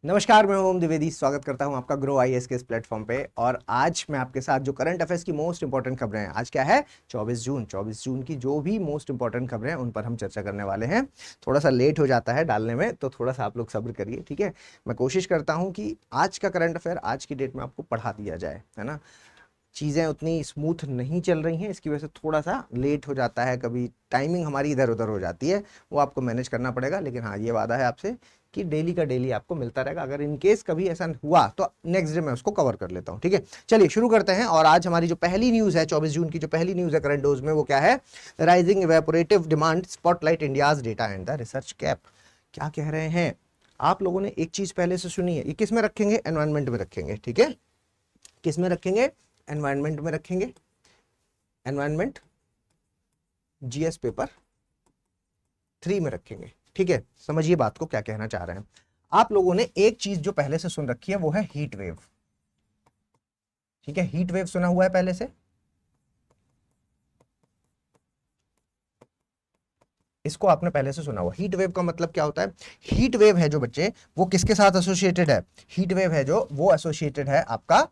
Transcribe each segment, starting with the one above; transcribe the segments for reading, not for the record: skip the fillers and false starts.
नमस्कार, मैं ओम द्विवेदी। स्वागत करता हूं आपका ग्रो आईएएस के इस प्लेटफॉर्म पे। और आज मैं आपके साथ जो करंट अफेयर्स की मोस्ट इंपॉर्टेंट खबरें हैं, आज क्या है 24 जून की जो भी मोस्ट इंपॉर्टेंट खबरें हैं उन पर हम चर्चा करने वाले हैं। थोड़ा सा लेट हो जाता है डालने में, तो थोड़ा सा आप लोग सब्र करिए, ठीक है। मैं कोशिश करता हूँ कि आज का करंट अफेयर आज की डेट में आपको पढ़ा दिया जाए, है ना। चीज़ें उतनी स्मूथ नहीं चल रही हैं, इसकी वजह से थोड़ा सा लेट हो जाता है, कभी टाइमिंग हमारी इधर उधर हो जाती है, वो आपको मैनेज करना पड़ेगा। लेकिन हाँ, ये वादा है आपसे कि डेली का डेली आपको मिलता रहेगा। अगर इन केस कभी ऐसा हुआ तो नेक्स्ट डे मैं उसको कवर कर लेता हूँ, ठीक है। चलिए शुरू करते हैं। और आज हमारी जो पहली न्यूज़ है 24 जून की, जो पहली न्यूज़ है करंट डोज में, वो क्या है? Rising evaporative demand spotlight India's data and the research cap. क्या कह रहे हैं? आप लोगों ने एक चीज पहले से सुनी है, ये किस में रखेंगे? एनवायरमेंट में रखेंगे, ठीक है। किस में रखेंगे? एनवायरमेंट में रखेंगे। एनवायरमेंट जीएस पेपर 3 में रखेंगे, ठीक है। समझिए बात को, क्या कहना चाह रहे हैं। आप लोगों ने एक चीज जो पहले से सुन रखी है वो है हीट वेव, ठीक है। हीट वेव सुना हुआ है पहले से। इसको आपने पहले से सुना हुआ। हीट वेव का मतलब क्या होता है? हीट वेव है जो बच्चे, वो किसके साथ एसोसिएटेड है? हीट वेव है जो वो एसोसिएटेड है आपका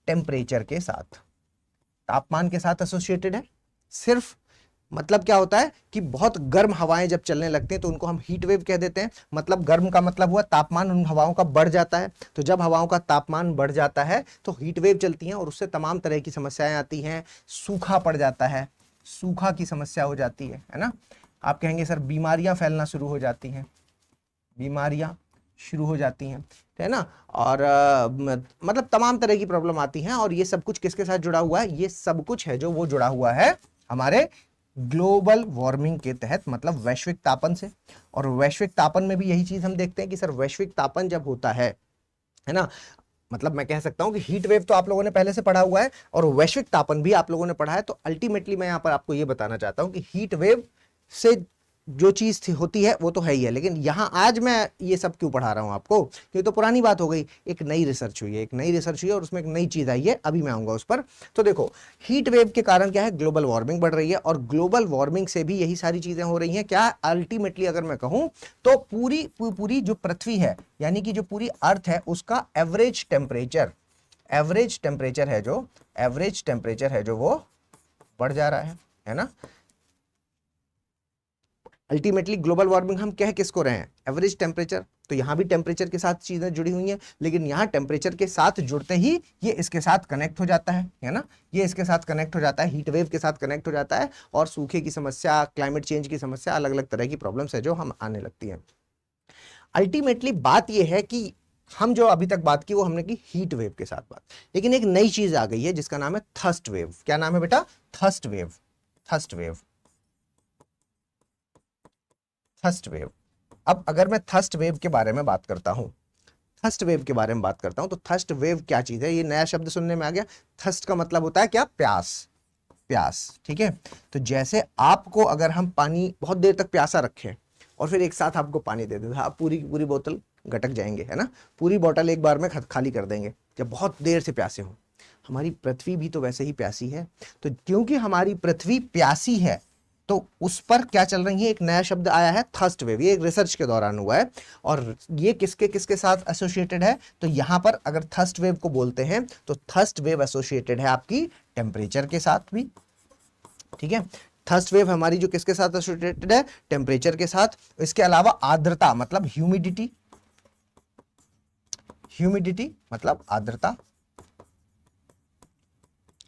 टेम्परेचर के साथ, तापमान के साथ एसोसिएटेड है। सिर्फ मतलब क्या होता है कि बहुत गर्म हवाएं जब चलने लगती हैं तो उनको हम हीट वेव कह देते हैं। मतलब गर्म का मतलब हुआ तापमान उन हवाओं का बढ़ जाता है। तो जब हवाओं का तापमान बढ़ जाता है तो हीट वेव चलती हैं और उससे तमाम तरह की समस्याएं आती हैं। सूखा पड़ जाता है, सूखा की समस्या हो जाती है ना। आप कहेंगे सर बीमारियां फैलना शुरू हो जाती हैं, बीमारियां शुरू हो जाती हैं, है ना। और मतलब तमाम तरह की प्रॉब्लम आती हैं। और ये सब कुछ किसके साथ जुड़ा हुआ है? ये सब कुछ है जो वो जुड़ा हुआ है हमारे ग्लोबल वार्मिंग के तहत, मतलब वैश्विक तापन से। और वैश्विक तापन में भी यही चीज हम देखते हैं कि सर वैश्विक तापन जब होता है ना, मतलब मैं कह सकता हूं कि हीट वेव तो आप लोगों ने पहले से पढ़ा हुआ है और वैश्विक तापन भी आप लोगों ने पढ़ा है। तो अल्टीमेटली मैं यहां पर आपको यह बताना चाहता हूं कि हीट वेव से जो चीज होती है वो तो है ही है, लेकिन यहां आज मैं ये सब क्यों पढ़ा रहा हूं आपको? क्योंकि तो पुरानी बात हो गई। एक नई रिसर्च हुई है, एक नई रिसर्च हुई है और उसमें एक नई चीज आई है, अभी मैं आऊंगा उस पर। तो देखो, हीट वेव के कारण क्या है? ग्लोबल वार्मिंग बढ़ रही है और ग्लोबल वार्मिंग से भी यही सारी चीजें हो रही हैं। क्या अल्टीमेटली अगर मैं कहूं तो पूरी जो पृथ्वी है, यानी कि जो पूरी अर्थ है, उसका एवरेज टेम्परेचर है जो, एवरेज टेम्परेचर है जो वो बढ़ जा रहा है ना। अल्टीमेटली ग्लोबल वार्मिंग हम कह किसको रहे हैं? Average temperature. तो यहां भी टेम्परेचर के साथ चीजें जुड़ी हुई हैं, लेकिन यहां टेम्परेचर के साथ जुड़ते ही ये इसके साथ कनेक्ट हो जाता है ना। ये इसके साथ कनेक्ट हो जाता है, हीट वेव के साथ कनेक्ट हो जाता है और सूखे की समस्या, क्लाइमेट चेंज की समस्या, अलग अलग तरह की प्रॉब्लम्स है जो हम आने लगती हैं। अल्टीमेटली बात यह है कि हम जो अभी तक बात की वो हमने की हीट वेव के साथ बात, लेकिन एक नई चीज आ गई है जिसका नाम है थर्स्ट वेव। क्या नाम है बेटा? Thirst wave. Thirst wave. Thirst wave. अब अगर मैं थर्स्ट वेव के बारे में बात करता हूं, थर्स्ट वेव के बारे में बात करता हूं, तो थर्स्ट वेव क्या चीज है? ये नया शब्द सुनने में आ गया। थर्स्ट का मतलब होता है क्या? प्यास। प्यास, ठीक है। तो जैसे आपको अगर हम पानी बहुत देर तक प्यासा रखें और फिर एक साथ आपको पानी दे दें, आप पूरी की पूरी बोतल गटक जाएंगे, है ना। पूरी बोतल एक बार में खाली कर देंगे जब बहुत देर से प्यासे हो। हमारी पृथ्वी भी तो वैसे ही प्यासी है। तो क्योंकि हमारी पृथ्वी प्यासी है तो उस पर क्या चल रही है? एक नया शब्द आया है, थर्स्ट वेव। ये एक रिसर्च के दौरान हुआ है और ये किसके किसके साथ एसोसिएटेड है? तो यहां पर अगर थर्स्ट वेव को बोलते हैं तो थर्स्ट वेव एसोसिएटेड है आपकी टेम्परेचर के साथ भी, ठीक है। थर्स्ट वेव हमारी जो किसके साथ एसोसिएटेड है? टेम्परेचर के साथ। इसके अलावा आर्द्रता मतलब ह्यूमिडिटी, ह्यूमिडिटी मतलब आर्द्रता,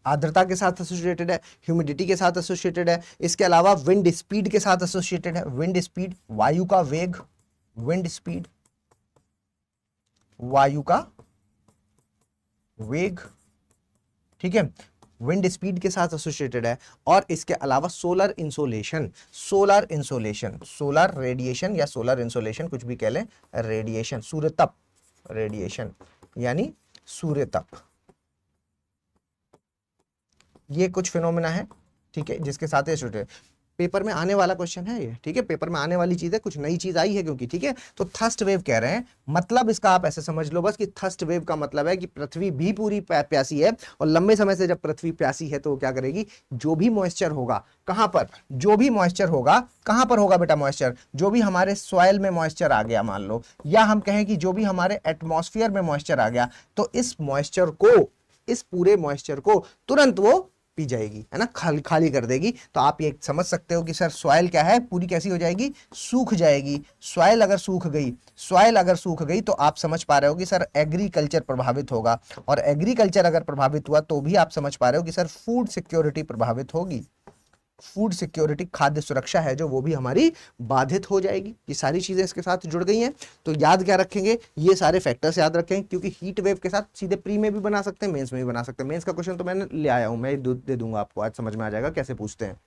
आर्द्रता के साथ एसोसिएटेड है, ह्यूमिडिटी के साथ एसोसिएटेड है। इसके अलावा विंड स्पीड के साथ एसोसिएटेड है। विंड स्पीड, वायु का वेग, विंड स्पीड, वायु का वेग, ठीक है। विंड स्पीड के साथ एसोसिएटेड है। और इसके अलावा solar insolation, solar insolation, solar radiation या सोलर इंसोलेशन कुछ भी कह लें, रेडिएशन, सूर्य तप, रेडिएशन यानी सूर्य तप, ये कुछ फिनोमेना है, ठीक है, जिसके साथ एसोसिएटेड। पेपर में आने वाला क्वेश्चन है ये, ठीक है, पेपर में आने वाली चीज है, कुछ नई चीज आई है क्योंकि, ठीक है। तो थर्स्ट वेव कह रहे हैं, मतलब इसका आप ऐसे समझ लो बस कि थर्स्ट वेव का मतलब है कि पृथ्वी भी पूरी प्यासी है, और लंबे समय से जब पृथ्वी प्यासी है तो क्या करेगी, जो भी मॉइस्चर होगा, कहां पर, जो भी मॉइस्चर होगा, कहां पर होगा बेटा मॉइस्चर, जो भी हमारे सॉइल में मॉइस्चर आ गया मान लो, या हम कहें कि जो भी हमारे एटमॉस्फेयर में मॉइस्चर आ गया, तो इस मॉइस्चर को, इस पूरे मॉइस्चर को तुरंत वो पी जाएगी, है ना, खाली खाली कर देगी। तो आप ये समझ सकते हो कि सर सॉइल क्या है, पूरी कैसी हो जाएगी, सूख जाएगी। सॉइल अगर सूख गई, सॉइल अगर सूख गई तो आप समझ पा रहे हो कि सर एग्रीकल्चर प्रभावित होगा, और एग्रीकल्चर अगर प्रभावित हुआ तो भी आप समझ पा रहे हो कि सर फूड सिक्योरिटी प्रभावित होगी। फूड सिक्योरिटी, खाद्य सुरक्षा है जो, वो भी हमारी बाधित हो जाएगी। ये सारी चीजें इसके साथ जुड़ गई हैं। तो याद क्या रखेंगे, ये सारे फैक्टर्स याद रखें, क्योंकि हीट वेव के साथ सीधे प्री में भी बना सकते हैं, मेंस में भी बना सकते हैं। मेंस का क्वेश्चन तो मैंने ले आया हूं, मैं दे दूंगा आपको, आज समझ में आ जाएगा कैसे पूछते हैं।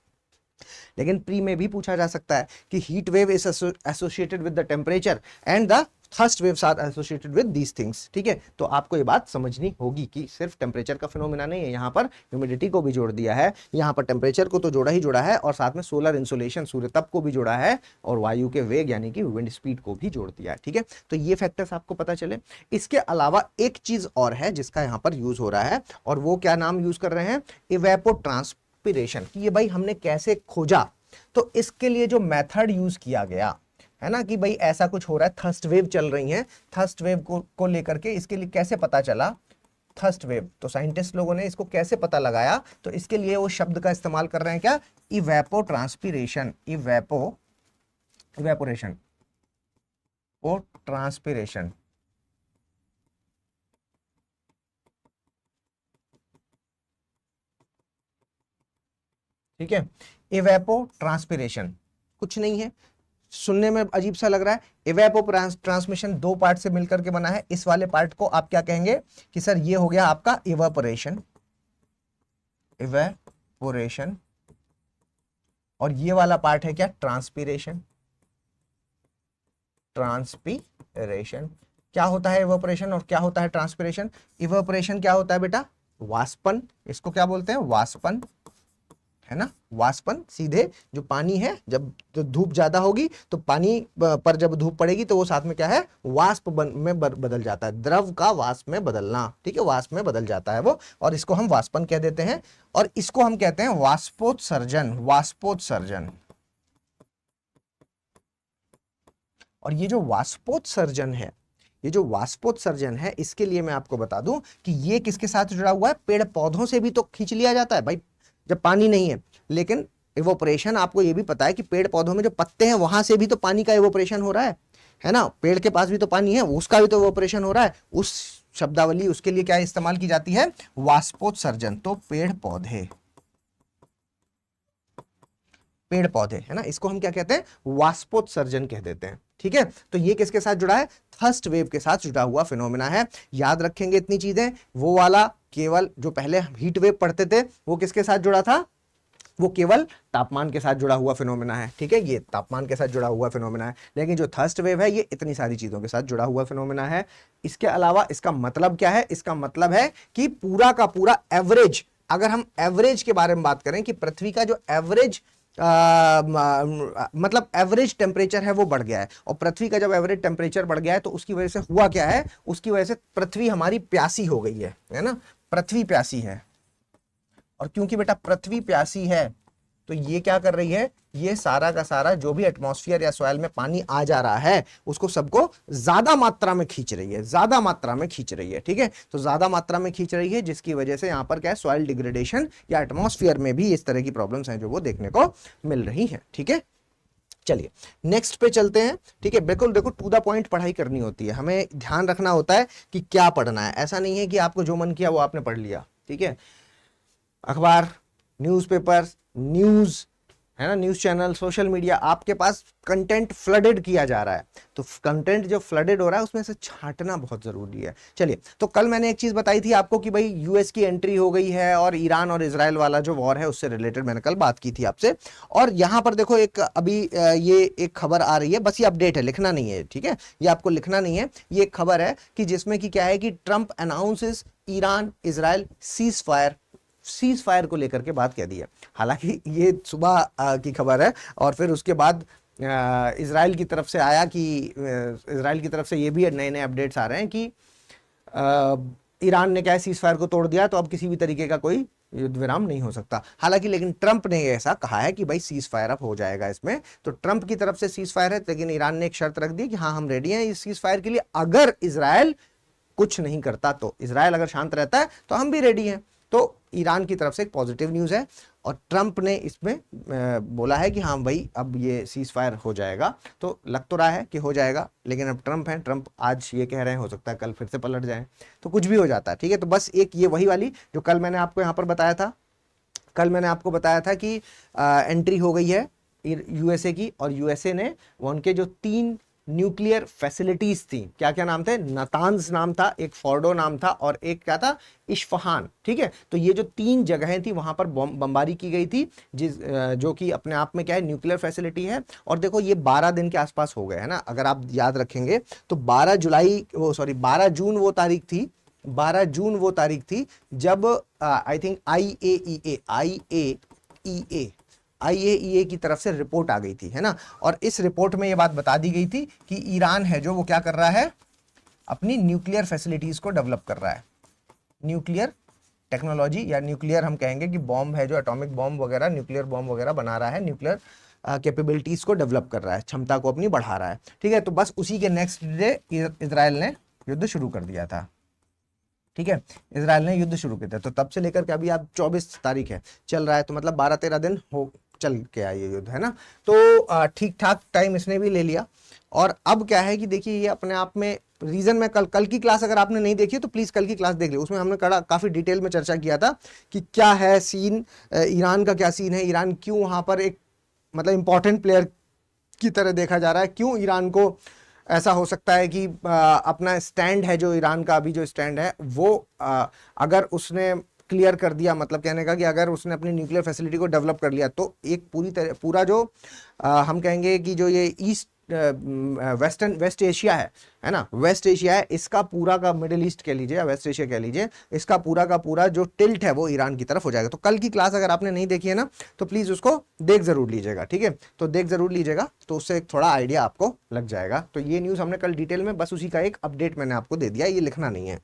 लेकिन प्री में भी पूछा जा सकता है कि heat wave is associated with the temperature and the thirst wave साथ एसोसिएटेड विद दीज थिंग्स, ठीक है। तो आपको ये बात समझनी होगी कि सिर्फ टेम्परेचर का फिनोमिना नहीं है, यहाँ पर ह्यूमिडिटी को भी जोड़ दिया है, यहाँ पर टेम्परेचर को तो जोड़ा ही जोड़ा है, और साथ में सोलर इंसोलेशन, सूर्य तप को भी जोड़ा है, और वायु के वेग यानी कि विंड स्पीड को भी जोड़ दिया है, ठीक है। तो ये फैक्टर्स आपको पता चले। इसके अलावा एक चीज और है जिसका यहाँ पर यूज हो रहा है, और वो क्या नाम यूज कर रहे हैं, इवेपोट्रांसपिरेशन। कि ये भाई हमने कैसे खोजा, तो इसके लिए जो मेथड यूज किया गया है ना, कि भाई ऐसा कुछ हो रहा है, थर्स्ट वेव चल रही है, थर्स्ट वेव को लेकर के इसके लिए कैसे पता चला थर्स्ट वेव, तो साइंटिस्ट लोगों ने इसको कैसे पता लगाया, तो इसके लिए वो शब्द का इस्तेमाल कर रहे हैं क्या, इवेपोट्रांसपिरेशन, इवेपोरेशन और ट्रांसपिरेशन, ठीक है। इवेपोट्रांसपिरेशन कुछ नहीं है, सुनने में अजीब सा लग रहा है। इवेपो ट्रांसमिशन दो पार्ट से मिलकर के बना है। इस वाले पार्ट को आप क्या कहेंगे कि सर ये हो गया आपका इवेपोरेशन, इवेपोरेशन, और ये वाला पार्ट है क्या, ट्रांसपिरेशन, ट्रांसपिरेशन। क्या होता है इवेपोरेशन और क्या होता है ट्रांसपिरेशन? इवेपोरेशन क्या होता है बेटा, वाष्पन, इसको क्या बोलते हैं, वाष्पन, है ना, वाष्पन। सीधे जो पानी है, जब तो धूप ज्यादा होगी तो पानी पर जब धूप पड़ेगी तो वो साथ में क्या है, वाष्प में बदल जाता है, द्रव का वाष्प में बदलना, ठीक है, वाष्प में बदल जाता है वो, और इसको हम वाष्पन कह देते हैं। और इसको हम कहते हैं वाष्पोत्सर्जन, वाष्पोत्सर्जन। और ये जो वाष्पोत्सर्जन है, ये जो वाष्पोत्सर्जन है, इसके लिए मैं आपको बता दूं कि ये किसके साथ जुड़ा हुआ है, पेड़ पौधों से भी तो खींच लिया जाता है भाई, जब पानी नहीं है। लेकिन इवोपरेशन आपको ये भी पता है कि पेड़ पौधों में जो पत्ते हैं वहां से भी तो पानी का इवोपरेशन हो रहा है ना, पेड़ के पास भी तो पानी है, उसका भी तो इवोपरेशन हो रहा है। उस शब्दावली, उसके लिए क्या इस्तेमाल की जाती है, वाष्पोत्सर्जन। तो पेड़ पौधे, पेड़ पौधे, है ना, इसको हम क्या कहते हैं, वाष्पोत्सर्जन कह देते हैं, ठीक है। तो ये किसके साथ जुड़ा है, थर्स्ट वेव के साथ जुड़ा हुआ फिनोमेना है। याद रखेंगे इतनी चीजें। वो वाला केवल जो पहले हीट वेव पढ़ते थे वो किसके साथ जुड़ा था, वो केवल तापमान के साथ जुड़ा हुआ फिनोमेना है, ठीक है, ये तापमान के साथ जुड़ा हुआ फिनोमेना है। लेकिन जो थर्स्ट वेव है ये इतनी सारी चीजों के साथ जुड़ा हुआ फिनोमेना है। इसके अलावा इसका मतलब क्या है, इसका मतलब है कि पूरा का पूरा एवरेज, अगर हम एवरेज के बारे में बात करें कि पृथ्वी का जो एवरेज मतलब एवरेज टेम्परेचर है वो बढ़ गया है, और पृथ्वी का जब एवरेज टेम्परेचर बढ़ गया है तो उसकी वजह से हुआ क्या है, उसकी वजह से पृथ्वी हमारी प्यासी हो गई है ना, पृथ्वी प्यासी है। और क्योंकि बेटा पृथ्वी प्यासी है तो ये क्या कर रही है, ये सारा का सारा जो भी एटमॉस्फेयर या सॉइल में पानी आ जा रहा है उसको सबको ज्यादा मात्रा में खींच रही है, ज्यादा मात्रा में खींच रही है, ठीक है। तो ज्यादा मात्रा में खींच रही है जिसकी वजह से यहां पर क्या है, सॉइल डिग्रेडेशन या एटमॉस्फेयर में भी इस तरह की प्रॉब्लम्स हैं जो वो देखने को मिल रही है, ठीक है। चलिए नेक्स्ट पे चलते हैं, ठीक है। बिल्कुल देखो, टू द पॉइंट पढ़ाई करनी होती है, हमें ध्यान रखना होता है कि क्या पढ़ना है। ऐसा नहीं है कि आपको जो मन किया वो आपने पढ़ लिया, ठीक है। अखबार, न्यूज़पेपर, न्यूज़, है ना, न्यूज़ चैनल, सोशल मीडिया, आपके पास कंटेंट फ्लडेड किया जा रहा है, तो कंटेंट जो फ्लडेड हो रहा है उसमें से छांटना बहुत जरूरी है। चलिए, तो कल मैंने एक चीज बताई थी आपको कि भाई यूएस की एंट्री हो गई है और ईरान और इजराइल वाला जो वॉर है उससे रिलेटेड मैंने कल बात की थी आपसे। और यहां पर देखो एक अभी ये एक खबर आ रही है, बस ये अपडेट है, लिखना नहीं है, ठीक है, ये आपको लिखना नहीं है। ये एक खबर है कि जिसमें कि क्या है कि Trump announces Iran Israel cease fire cease fire को लेकर के बात कह दी है। हालांकि ये सुबह की खबर है और फिर उसके बाद इजराइल की तरफ से आया कि इजराइल की तरफ से ये भी नए नए अपडेट्स आ रहे हैं कि ईरान ने क्या है सीज फायर को तोड़ दिया, तो अब किसी भी तरीके का कोई युद्ध विराम नहीं हो सकता। हालांकि लेकिन ट्रंप ने ऐसा कहा है कि भाई सीज फायर अब हो जाएगा इसमें, तो ट्रंप की तरफ से सीज फायर है, लेकिन ईरान ने एक शर्त रख दी कि हाँ हम रेडी हैं इस सीज फायर के लिए, अगर इजराइल कुछ नहीं करता, तो इजराइल अगर शांत रहता है तो हम भी रेडी हैं। तो ईरान की तरफ से एक पॉजिटिव न्यूज़ है और ट्रंप ने इसमें बोला है कि हाँ भाई अब ये सीज फायर हो जाएगा। तो लग तो रहा है कि हो जाएगा, लेकिन अब ट्रंप हैं, ट्रंप आज ये कह रहे हैं, हो सकता है कल फिर से पलट जाएं, तो कुछ भी हो जाता है। ठीक है, तो बस एक ये वही वाली जो कल मैंने आपको यहाँ पर बताया था, कल मैंने आपको बताया था कि एंट्री हो गई है यूएसए की, और यूएसए ने उनके जो 3 न्यूक्लियर फैसिलिटीज थी, क्या क्या नाम थे, नातान्स नाम था, एक फोर्डो नाम था और एक क्या था, इस्फहान। ठीक है, तो ये जो 3 जगहें थी वहां पर बमबारी की गई थी, जो कि अपने आप में क्या है, न्यूक्लियर फैसिलिटी है। और देखो ये 12 दिन के आसपास हो गए है ना, अगर आप याद रखेंगे तो 12 जून वो तारीख थी, 12 जून वो तारीख थी जब आई थिंक आईएईए की तरफ से रिपोर्ट आ गई थी, है ना। और इस रिपोर्ट में ये बात बता दी गई थी कि ईरान है जो वो क्या कर रहा है, अपनी न्यूक्लियर फैसिलिटीज को डेवलप कर रहा है, न्यूक्लियर टेक्नोलॉजी या न्यूक्लियर हम कहेंगे कि बॉम्ब है जो एटॉमिक बॉम्ब वगैरह, न्यूक्लियर बॉम्ब वगैरह बना रहा है, न्यूक्लियर कैपेबिलिटीज को डेवलप कर रहा है, क्षमता को अपनी बढ़ा रहा है। ठीक है, तो बस उसी के नेक्स्ट डे इजराइल ने युद्ध शुरू कर दिया था। ठीक है, इजराइल ने युद्ध शुरू किया था, तो तब से लेकर के अभी आप 24 तारीख है चल रहा है, तो मतलब 12-13 दिन हो चल के आए ये युद्ध, है ना। तो ठीक ठाक टाइम इसने भी ले लिया। और अब क्या है कि देखिए ये अपने आप में रीजन में कल की क्लास अगर आपने नहीं देखी तो प्लीज कल की क्लास देख ली, उसमें हमने काफी डिटेल में चर्चा किया था कि क्या है सीन, ईरान का क्या सीन है, ईरान क्यों वहां पर एक मतलब इंपॉर्टेंट प्लेयर की तरह देखा जा रहा है, क्यों ईरान को ऐसा हो सकता है कि अपना स्टैंड है जो ईरान का अभी जो स्टैंड है वो अगर उसने क्लियर कर दिया, मतलब कहने का कि अगर उसने अपनी न्यूक्लियर फैसिलिटी को डेवलप कर लिया तो एक पूरा जो हम कहेंगे कि जो ये वेस्ट एशिया है ना, वेस्ट एशिया है, इसका पूरा का मिडिल ईस्ट कह लीजिए या वेस्ट एशिया कह लीजिए, इसका पूरा का पूरा जो टिल्ट है वो ईरान की तरफ हो जाएगा। तो कल की क्लास अगर आपने नहीं देखी है ना तो प्लीज उसको देख जरूर लीजिएगा। ठीक है, तो देख जरूर लीजिएगा, तो उससे एक थोड़ा आइडिया आपको लग जाएगा। तो ये न्यूज हमने कल डिटेल में, बस उसी का एक अपडेट मैंने आपको दे दिया, ये लिखना नहीं है।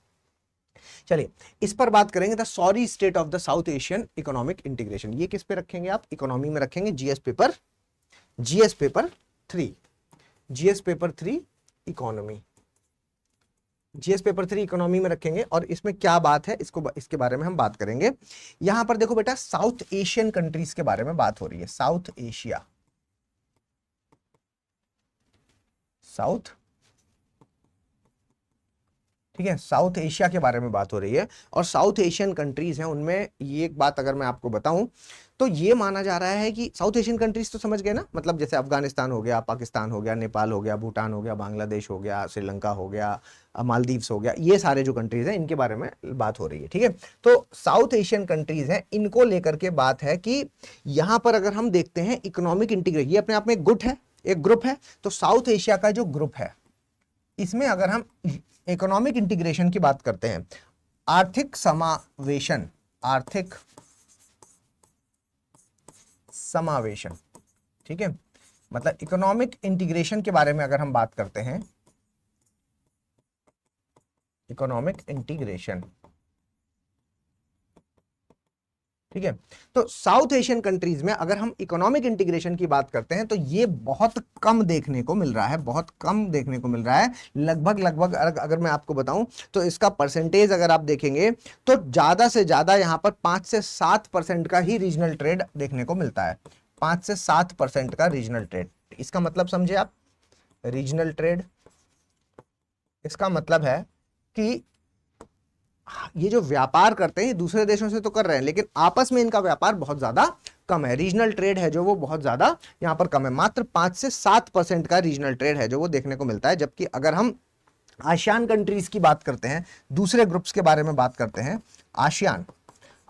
चलिए इस पर बात करेंगे, the sorry state of the south Asian economic integration. ये किस पे रखेंगे आप, इकोनॉमी में रखेंगे, GS paper 3, GS paper 3 economy, GS paper 3 economy में रखेंगे। और इसमें क्या बात है इसके बारे में हम बात करेंगे। यहां पर देखो बेटा साउथ एशियन कंट्रीज के बारे में बात हो रही है, साउथ एशिया, साउथ, ठीक है, साउथ एशिया के बारे में बात हो रही है। और साउथ एशियन कंट्रीज हैं, उनमें ये एक बात अगर मैं आपको बताऊं तो ये माना जा रहा है कि साउथ एशियन कंट्रीज तो समझ गए ना, मतलब जैसे अफगानिस्तान हो गया, पाकिस्तान हो गया, नेपाल हो गया, भूटान हो गया, बांग्लादेश हो गया, श्रीलंका हो गया, मालदीव्स हो गया, ये सारे जो कंट्रीज हैं इनके बारे में बात हो रही है। ठीक है, तो साउथ एशियन कंट्रीज हैं, इनको लेकर के बात है कि यहां पर अगर हम देखते हैं इकोनॉमिक इंटीग्रेशन, ये अपने आप में एक गुट है, एक ग्रुप है। तो साउथ एशिया का जो ग्रुप है इसमें अगर हम इकोनॉमिक इंटीग्रेशन की बात करते हैं, आर्थिक समावेशन, आर्थिक समावेशन, ठीक है, मतलब इकोनॉमिक इंटीग्रेशन के बारे में अगर हम बात करते हैं, इकोनॉमिक इंटीग्रेशन, ठीक है, तो साउथ एशियन कंट्रीज में अगर हम इकोनॉमिक इंटीग्रेशन की बात करते हैं तो ये बहुत कम देखने को मिल रहा है, बहुत कम देखने को मिल रहा है। लगभग अगर मैं आपको बताऊं तो इसका परसेंटेज अगर आप देखेंगे तो ज्यादा से ज्यादा यहां पर 5 से 7% का ही रीजनल ट्रेड देखने को मिलता है, 5 से 7% का रीजनल ट्रेड। इसका मतलब समझे आप, रीजनल ट्रेड, इसका मतलब है कि ये जो व्यापार करते हैं दूसरे देशों से तो कर रहे हैं, लेकिन आपस में इनका व्यापार बहुत ज्यादा कम है, रीजनल ट्रेड है जो वो बहुत ज्यादा यहां पर कम है, मात्र 5 से 7% का रीजनल ट्रेड है जो वो देखने को मिलता है। जबकि अगर हम आसियान कंट्रीज की बात करते हैं, दूसरे ग्रुप्स के बारे में बात करते हैं,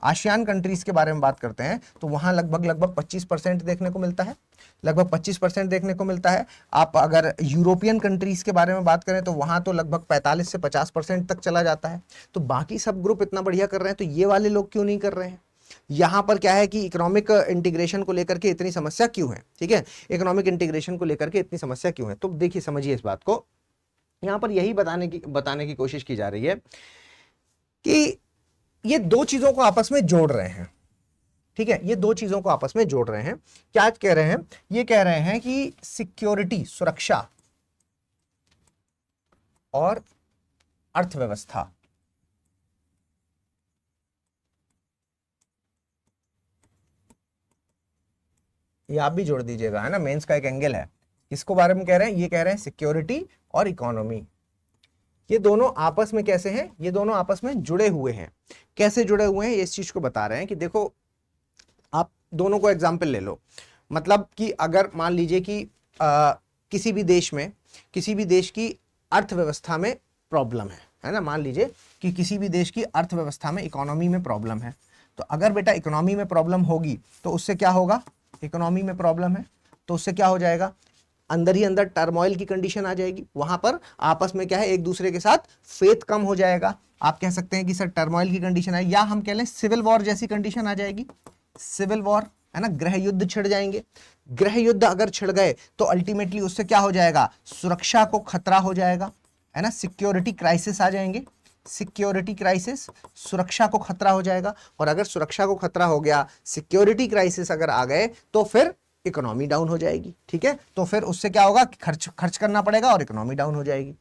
आसियान कंट्रीज के बारे में बात करते हैं तो वहां लगभग 25% देखने को मिलता है, लगभग 25% देखने को मिलता है। आप अगर यूरोपियन कंट्रीज के बारे में बात करें तो वहां तो लगभग 45 से 50% तक चला जाता है। तो बाकी सब ग्रुप इतना बढ़िया कर रहे हैं तो ये वाले लोग क्यों नहीं कर रहे हैं? यहां पर क्या है कि इकोनॉमिक इंटीग्रेशन को लेकर के इतनी समस्या क्यों है, ठीक है, इकोनॉमिक इंटीग्रेशन को लेकर के इतनी समस्या क्यों है। तो देखिए समझिए इस बात को, यहां पर यही बताने की कोशिश की जा रही है कि ये दो चीजों को आपस में जोड़ रहे हैं, ठीक है, ये दो चीजों को आपस में जोड़ रहे हैं। क्या कह रहे हैं, ये कह रहे हैं कि सिक्योरिटी, सुरक्षा और अर्थव्यवस्था, ये आप भी जोड़ दीजिएगा, है ना, मेंस का एक एंगल है। किसको बारे में कह रहे हैं, ये कह रहे हैं सिक्योरिटी और इकोनॉमी, ये दोनों आपस में कैसे हैं, ये दोनों आपस में जुड़े हुए हैं। कैसे जुड़े हुए हैं, ये इस चीज को बता रहे हैं कि देखो आप दोनों को एग्जाम्पल ले लो, मतलब कि अगर मान लीजिए कि किसी भी देश में, किसी भी देश की अर्थव्यवस्था में प्रॉब्लम है ना, मान लीजिए कि किसी भी देश की अर्थव्यवस्था में, इकोनॉमी में प्रॉब्लम है, तो अगर बेटा इकोनॉमी में प्रॉब्लम होगी तो उससे क्या होगा, इकोनॉमी में प्रॉब्लम है तो उससे क्या हो जाएगा, अंदर ही अंदर टर्मोइल की कंडीशन आ जाएगी, वहां पर आपस में क्या है, एक दूसरे के साथ फेथ कम हो जाएगा। आप कह सकते हैं कि सर टर्मोइल की कंडीशन है, या हम कह लें सिविल वॉर जैसी कंडीशन आ जाएगी, सिविल वॉर, है ना, गृह युद्ध छिड़ जाएंगे। गृह युद्ध अगर छिड़ गए तो अल्टीमेटली उससे क्या हो जाएगा, सुरक्षा को खतरा हो जाएगा, है ना, सिक्योरिटी क्राइसिस आ जाएंगे, सिक्योरिटी क्राइसिस, सुरक्षा को खतरा हो जाएगा। और अगर सुरक्षा को खतरा हो गया, सिक्योरिटी क्राइसिस अगर आ गए, तो फिर इकोनॉमी डाउन हो जाएगी, ठीक है, तो फिर उससे क्या होगा, खर्च करना पड़ेगा और इकोनॉमी डाउन हो जाएगी,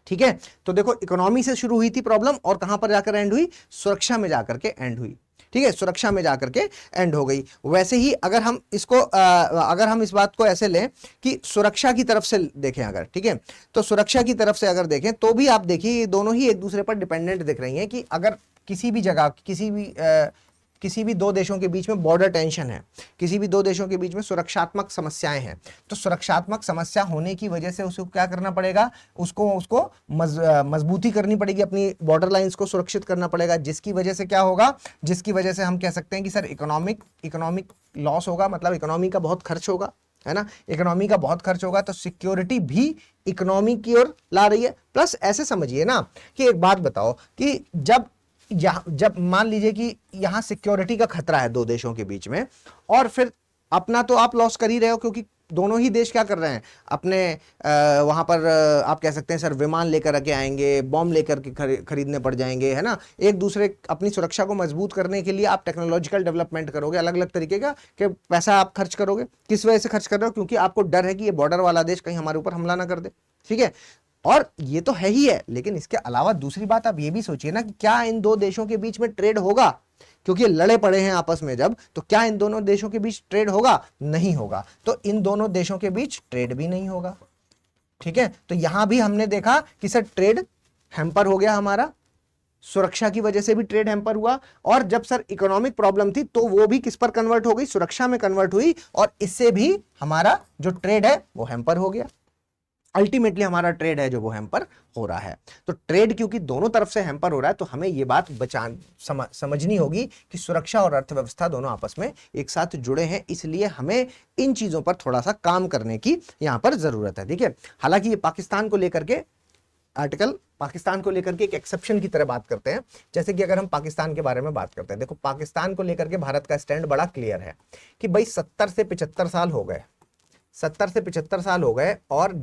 ठीक है। तो देखो इकोनॉमी से शुरू हुई थी प्रॉब्लम और कहां पर जाकर एंड हुई, सुरक्षा में जाकर के एंड हुई, ठीक है, सुरक्षा में जाकर के एंड हो गई। वैसे ही अगर हम इसको अगर हम इस बात को ऐसे लें कि सुरक्षा की तरफ से देखें अगर, ठीक है, तो सुरक्षा की तरफ से अगर देखें तो भी आप देखिए ये दोनों ही एक दूसरे पर डिपेंडेंट दिख रही हैं कि अगर किसी भी जगह, किसी भी दो देशों के बीच में बॉर्डर टेंशन है, किसी भी दो देशों के बीच में सुरक्षात्मक समस्याएं हैं, तो सुरक्षात्मक समस्या होने की वजह से उसको क्या करना पड़ेगा, उसको मजबूती करनी पड़ेगी, अपनी बॉर्डर लाइंस को सुरक्षित करना पड़ेगा, जिसकी वजह से क्या होगा, जिसकी वजह से हम कह सकते हैं कि सर इकोनॉमिक लॉस होगा, मतलब इकोनॉमी का बहुत खर्च होगा, है ना, इकोनॉमी का बहुत खर्च होगा। तो सिक्योरिटी भी इकोनॉमी की ओर ला रही है। प्लस ऐसे समझिए ना कि एक बात बताओ कि जब मान लीजिए कि यहां सिक्योरिटी का खतरा है दो देशों के बीच में, और फिर अपना तो आप लॉस कर ही रहे हो, क्योंकि दोनों ही देश क्या कर रहे हैं, अपने वहां पर आप कह सकते हैं सर विमान लेकर के आएंगे, बॉम्ब लेकर के खरीदने पड़ जाएंगे, है ना, एक दूसरे अपनी सुरक्षा को मजबूत करने के लिए आप टेक्नोलॉजिकल डेवलपमेंट करोगे, अलग अलग तरीके का कि पैसा आप खर्च करोगे। किस वजह से खर्च कर रहे हो, क्योंकि आपको डर है कि ये बॉर्डर वाला देश कहीं हमारे ऊपर हमला ना कर दे, ठीक है। और ये तो है ही है, लेकिन इसके अलावा दूसरी बात आप ये भी सोचिए ना कि क्या इन दो देशों के बीच में ट्रेड होगा, क्योंकि लड़े पड़े हैं आपस में जब, तो क्या इन दोनों देशों के बीच ट्रेड होगा, नहीं होगा। तो इन दोनों देशों के बीच ट्रेड भी नहीं होगा, ठीक है। तो यहां भी हमने देखा कि सर ट्रेड हैम्पर हो गया हमारा, सुरक्षा की वजह से भी ट्रेड हैम्पर हुआ, और जब सर इकोनॉमिक प्रॉब्लम थी तो वो भी किस पर कन्वर्ट हो गई, सुरक्षा में कन्वर्ट हुई, और इससे भी हमारा जो ट्रेड है वो हैम्पर हो गया। अल्टीमेटली हमारा ट्रेड है जो वो हैम्पर हो रहा है। तो ट्रेड क्योंकि दोनों तरफ से हैम्पर हो रहा है, तो हमें ये बात समझनी होगी कि सुरक्षा और अर्थव्यवस्था दोनों आपस में एक साथ जुड़े हैं, इसलिए हमें इन चीजों पर थोड़ा सा काम करने की यहां पर जरूरत है, ठीक है। हालांकि ये पाकिस्तान को लेकर के आर्टिकल, पाकिस्तान को लेकर के एक एक्सेप्शन की तरह बात करते हैं। जैसे कि अगर हम पाकिस्तान के बारे में बात करते हैं, देखो पाकिस्तान को लेकर के भारत का स्टैंड बड़ा क्लियर है कि भाई 70 से 75 साल हो गए, 70 से 75 साल हो गए, और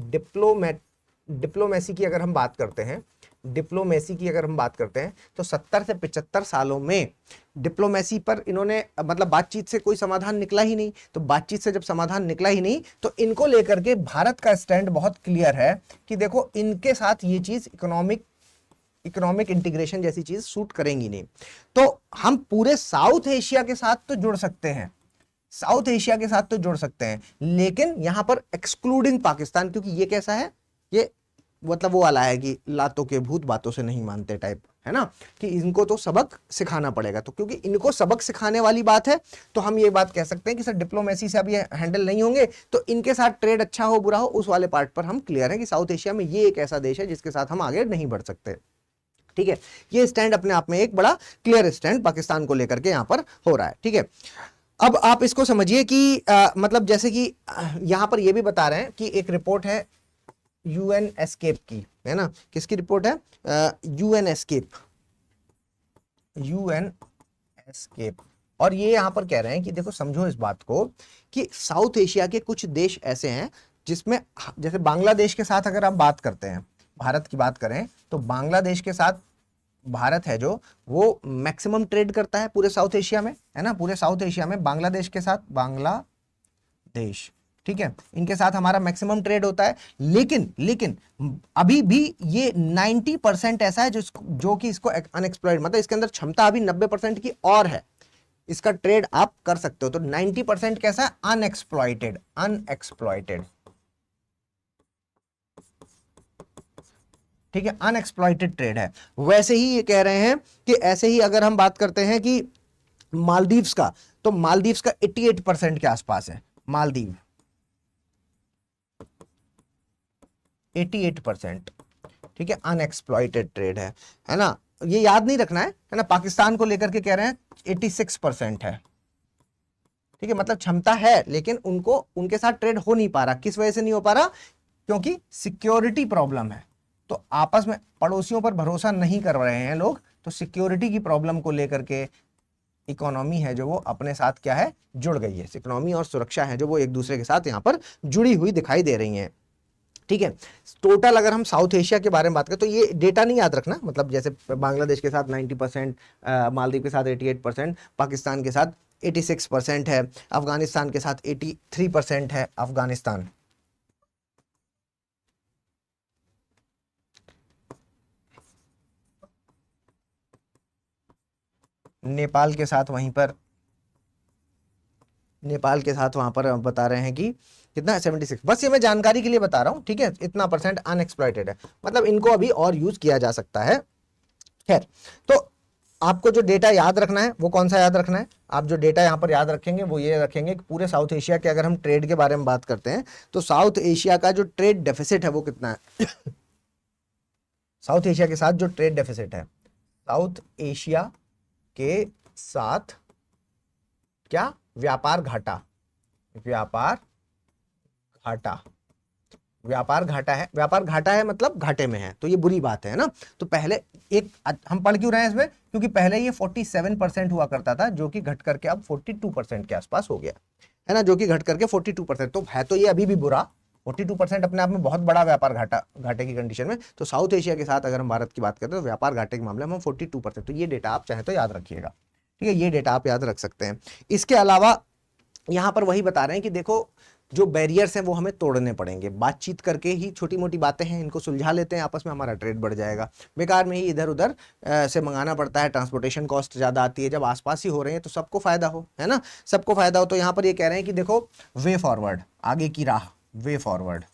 डिप्लोमेसी की अगर हम बात करते हैं, डिप्लोमेसी की अगर हम बात करते हैं, तो 70 से 75 सालों में डिप्लोमेसी पर इन्होंने, मतलब बातचीत से कोई समाधान निकला ही नहीं। तो बातचीत से जब समाधान निकला ही नहीं, तो इनको लेकर के भारत का स्टैंड बहुत क्लियर है कि देखो इनके साथ ये चीज इकोनॉमिक इंटीग्रेशन जैसी चीज सूट करेंगी नहीं। तो हम पूरे साउथ एशिया के साथ तो जुड़ सकते हैं, साउथ एशिया के साथ तो जुड़ सकते हैं, लेकिन यहां पर एक्सक्लूडिंग पाकिस्तान, क्योंकि ये कैसा है, ये मतलब वो वाला है कि लातों के भूत बातों से नहीं मानते टाइप, है ना, कि इनको तो सबक सिखाना पड़ेगा। तो क्योंकि इनको सबक सिखाने वाली बात है, तो हम ये बात कह सकते हैं कि सर डिप्लोमेसी से अब ये हैंडल नहीं होंगे, तो इनके साथ ट्रेड अच्छा हो बुरा हो उस वाले पार्ट पर हम क्लियर है कि साउथ एशिया में ये एक ऐसा देश है जिसके साथ हम आगे नहीं बढ़ सकते, ठीक है। ये स्टैंड अपने आप में एक बड़ा क्लियर स्टैंड पाकिस्तान को लेकर के यहां पर हो रहा है, ठीक है। अब आप इसको समझिए कि मतलब जैसे कि यहां पर ये भी बता रहे हैं कि एक रिपोर्ट है यूएन एस्केप की, है ना, किसकी रिपोर्ट है, यूएन एस्केप, यूएन एस्केप, और ये यहां पर कह रहे हैं कि देखो समझो इस बात को कि साउथ एशिया के कुछ देश ऐसे हैं जिसमें, जैसे बांग्लादेश के साथ अगर आप बात करते हैं, भारत की बात करें तो बांग्लादेश के साथ भारत है जो वो मैक्सिमम ट्रेड करता है पूरे साउथ एशिया में, है ना, पूरे साउथ एशिया में बांग्लादेश के साथ, बांग्लादेश, ठीक है, इनके साथ हमारा मैक्सिमम ट्रेड होता है। लेकिन लेकिन अभी भी ये 90% ऐसा है जो कि इसको अनएक्सप्लॉइड, मतलब इसके अंदर क्षमता अभी 90% की और है, इसका ट्रेड आप कर सकते हो। तो 90% कैसा है, अनएक्सप्लॉइटेड, अनएक्सप्लॉइटेड, ठीक है, अनएक्सप्लॉइटेड ट्रेड है। वैसे ही ये कह रहे हैं कि ऐसे ही अगर हम बात करते हैं कि मालदीव्स का, तो मालदीव्स का 88% के आसपास है, मालदीव 88%, ठीक है, अनएक्सप्लॉइटेड ट्रेड है ना, ये याद नहीं रखना है ना। पाकिस्तान को लेकर के कह रहे हैं 86% है, ठीक है, मतलब क्षमता है लेकिन उनको उनके साथ ट्रेड हो नहीं पा रहा। किस वजह से नहीं हो पा रहा, क्योंकि सिक्योरिटी प्रॉब्लम है, तो आपस में पड़ोसियों पर भरोसा नहीं कर रहे हैं लोग, तो सिक्योरिटी की प्रॉब्लम को लेकर के इकोनॉमी है जो वो अपने साथ क्या है, जुड़ गई है। इकोनॉमी और सुरक्षा है जो वो एक दूसरे के साथ यहां पर जुड़ी हुई दिखाई दे रही हैं, ठीक है। टोटल अगर हम साउथ एशिया के बारे में बात करें तो ये डेटा नहीं याद रखना, मतलब जैसे बांग्लादेश के साथ 90%, मालदीव के साथ 88%, पाकिस्तान के साथ 86% है, अफगानिस्तान के साथ 83% है, अफगानिस्तान, नेपाल के साथ वहीं पर, नेपाल के साथ वहां पर बता रहे हैं कि कितना है, 76। बस ये मैं जानकारी के लिए बता रहा हूं, ठीक है, इतना परसेंट अनएक्सप्लॉइटेड है, मतलब इनको अभी और यूज किया जा सकता है। खैर, तो आपको जो डेटा याद रखना है वो कौन सा याद रखना है, आप जो डेटा यहां पर याद रखेंगे वो ये रखेंगे कि पूरे साउथ एशिया के अगर हम ट्रेड के बारे में बात करते हैं तो साउथ एशिया का जो ट्रेड डेफिसिट है वो कितना है साउथ एशिया के साथ जो ट्रेड डेफिसिट है, साउथ एशिया के साथ क्या, व्यापार घाटा, व्यापार घाटा, व्यापार घाटा है, व्यापार घाटा है मतलब घाटे में है, तो ये बुरी बात है ना। तो पहले एक हम पढ़ क्यों रहे हैं इसमें, क्योंकि पहले ये 47% हुआ करता था जो कि घट करके अब 42% के आसपास हो गया है ना, जो कि घट करके 42%, तो है तो ये अभी भी बुरा, 42% अपने आप में बहुत बड़ा व्यापार घाटे की कंडीशन में। तो साउथ एशिया के साथ अगर हम भारत की बात करें तो व्यापार घाटे के मामले में 42%, तो ये डेटा आप चाहे तो याद रखिएगा, ठीक है, ये डेटा आप याद रख सकते हैं। इसके अलावा यहां पर वही बता रहे हैं कि देखो जो बैरियर्स हैं वो हमें तोड़ने पड़ेंगे, बातचीत करके ही, छोटी मोटी बातें हैं इनको सुलझा लेते हैं आपस में, हमारा ट्रेड बढ़ जाएगा। बेकार में ही इधर उधर से मंगाना पड़ता है, ट्रांसपोर्टेशन कॉस्ट ज़्यादा आती है, जब आसपास ही हो रहे हैं तो सबको फायदा हो, है ना, सबको फायदा हो। तो यहाँ पर ये कह रहे हैं कि देखो वे फॉरवर्ड, आगे की राह, वे फॉरवर्ड,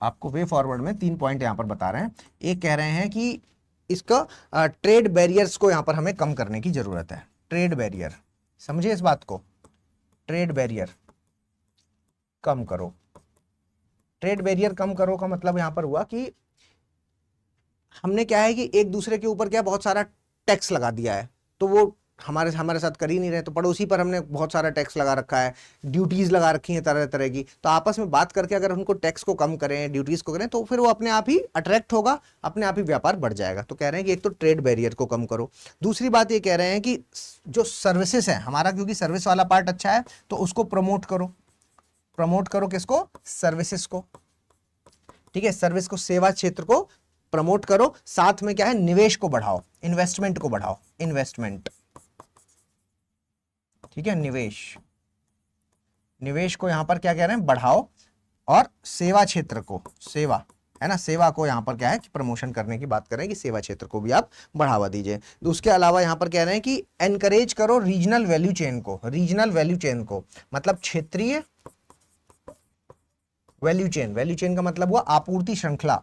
आपको वे फॉरवर्ड में 3 पॉइंट यहाँ पर बता रहे हैं। एक कह रहे हैं कि इसका ट्रेड बैरियर्स को यहाँ पर हमें कम करने की जरूरत है, ट्रेड बैरियर, समझिए इस बात को, ट्रेड बैरियर कम करो। ट्रेड बैरियर कम करो का मतलब यहां पर हुआ कि हमने क्या है कि एक दूसरे के ऊपर क्या बहुत सारा टैक्स लगा दिया है, तो वो हमारे हमारे साथ कर ही नहीं रहे, तो पड़ोसी पर हमने बहुत सारा टैक्स लगा रखा है, ड्यूटीज लगा रखी हैं तरह तरह की। तो आपस में बात करके अगर उनको टैक्स को कम करें, ड्यूटीज को करें, तो फिर वो अपने आप ही अट्रैक्ट होगा, अपने आप ही व्यापार बढ़ जाएगा। तो कह रहे हैं कि एक तो ट्रेड बैरियर को कम करो, दूसरी बात ये कह रहे हैं कि जो सर्विसेज है हमारा, क्योंकि सर्विस वाला पार्ट अच्छा है तो उसको प्रमोट करो। प्रमोट करो किसको, सर्विसेज को, ठीक है, सर्विस को, सेवा क्षेत्र को प्रमोट करो। साथ में क्या है, निवेश को बढ़ाओ, इन्वेस्टमेंट को बढ़ाओ, इन्वेस्टमेंट, ठीक है, निवेश, निवेश को यहां पर क्या कह रहे हैं, बढ़ाओ। और सेवा क्षेत्र को, सेवा है ना, सेवा को यहां पर क्या है कि प्रमोशन करने की बात करें कि सेवा क्षेत्र को भी आप बढ़ावा दीजिए। तो उसके अलावा यहां पर कह रहे हैं कि एनकरेज करो रीजनल वैल्यू चेन को, रीजनल वैल्यू चेन को मतलब क्षेत्रीय वैल्यू चेन, वैल्यू चेन का मतलब हुआ आपूर्ति श्रृंखला,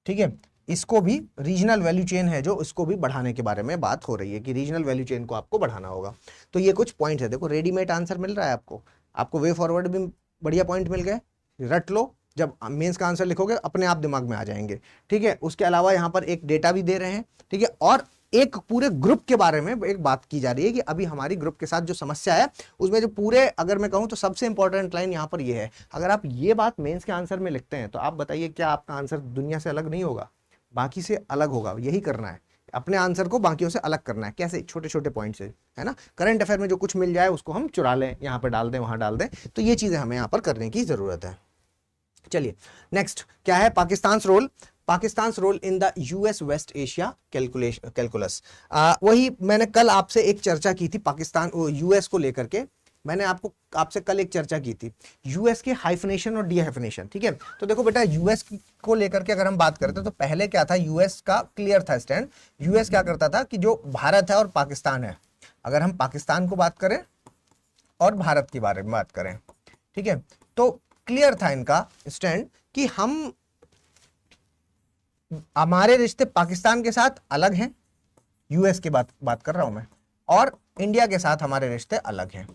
ठीक है, इसको भी रीजनल वैल्यू चेन है जो इसको भी बढ़ाने के बारे में बात हो रही है कि रीजनल वैल्यू चेन को आपको बढ़ाना होगा। तो ये कुछ पॉइंट्स है, देखो रेडीमेड आंसर मिल रहा है आपको, आपको वे फॉरवर्ड भी बढ़िया पॉइंट मिल गए, रट लो, जब मेंस का आंसर लिखोगे अपने आप दिमाग में आ जाएंगे, ठीक है। उसके अलावा यहाँ पर एक डेटा भी दे रहे हैं, ठीक है, और एक पूरे ग्रुप के बारे में एक बात की जा रही है कि अभी हमारी ग्रुप के साथ जो समस्या है उसमें जो पूरे, अगर मैं कहूं तो सबसे इंपॉर्टेंट लाइन यहां पर ये है, अगर आप ये बात मेंस के आंसर में लिखते हैं तो आप बताइए क्या आपका आंसर दुनिया से अलग नहीं होगा? बाकी से अलग होगा। यही करना है, अपने आंसर को बाकियों से अलग करना है। कैसे? छोटे छोटे पॉइंट से, है ना। करंट अफेयर में जो कुछ मिल जाए उसको हम चुरा लें, यहाँ पर डाल दें, वहां डाल दें। तो ये चीजें हमें यहाँ पर करने की जरूरत है। चलिए नेक्स्ट क्या है? Pakistan role in the US West Asia calculus. वही मैंने कल आपसे एक चर्चा की थी पाकिस्तान यूएस को लेकर के। मैंने आपसे कल एक चर्चा की थी यूएस के हाइफनेशन और डीहाइफनेशन। ठीक है, तो देखो बेटा, यूएस को लेकर के अगर हम बात करते हैं तो पहले क्या था, यूएस का क्लियर था स्टैंड। यूएस क्या करता था कि जो भारत है और पाकिस्तान है, अगर हम पाकिस्तान को बात करें और भारत के बारे में बात करें, ठीक है, तो क्लियर था इनका स्टैंड कि हमारे रिश्ते पाकिस्तान के साथ अलग हैं, यूएस की बात कर रहा हूं मैं, और इंडिया के साथ हमारे रिश्ते अलग हैं।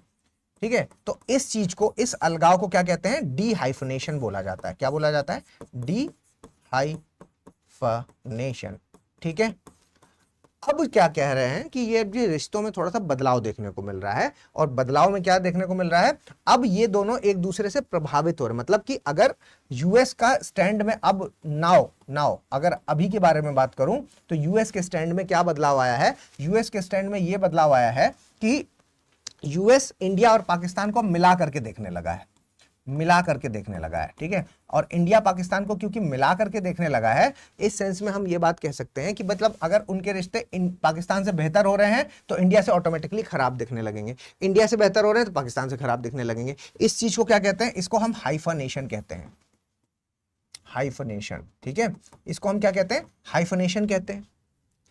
ठीक है, तो इस चीज को, इस अलगाव को क्या कहते हैं? डी हाइफनेशन बोला जाता है। क्या बोला जाता है? D hyphenation. ठीक है, अब क्या कह रहे हैं कि ये रिश्तों में थोड़ा सा बदलाव देखने को मिल रहा है, और बदलाव में क्या देखने को मिल रहा है? अब ये दोनों एक दूसरे से प्रभावित हो रहे हैं। मतलब कि अगर यूएस का स्टैंड में अब नाउ अगर अभी के बारे में बात करूं तो यूएस के स्टैंड में क्या बदलाव आया है? यूएस के स्टैंड में ये बदलाव आया है कि यूएस इंडिया और पाकिस्तान को मिला करके देखने लगा है, मिला करके देखने लगा है। ठीक है, और इंडिया पाकिस्तान को क्योंकि मिला करके देखने लगा है, इस सेंस में हम ये बात कह सकते हैं कि मतलब अगर उनके रिश्ते पाकिस्तान से बेहतर हो रहे हैं तो इंडिया से ऑटोमेटिकली खराब दिखने लगेंगे, इंडिया से बेहतर हो रहे हैं तो पाकिस्तान से खराब दिखने लगेंगे। इस चीज को क्या कहते हैं? इसको हम हाइफनेशन कहते हैं, हाइफनेशन। ठीक है, इसको हम क्या कहते हैं? हाइफनेशन कहते हैं।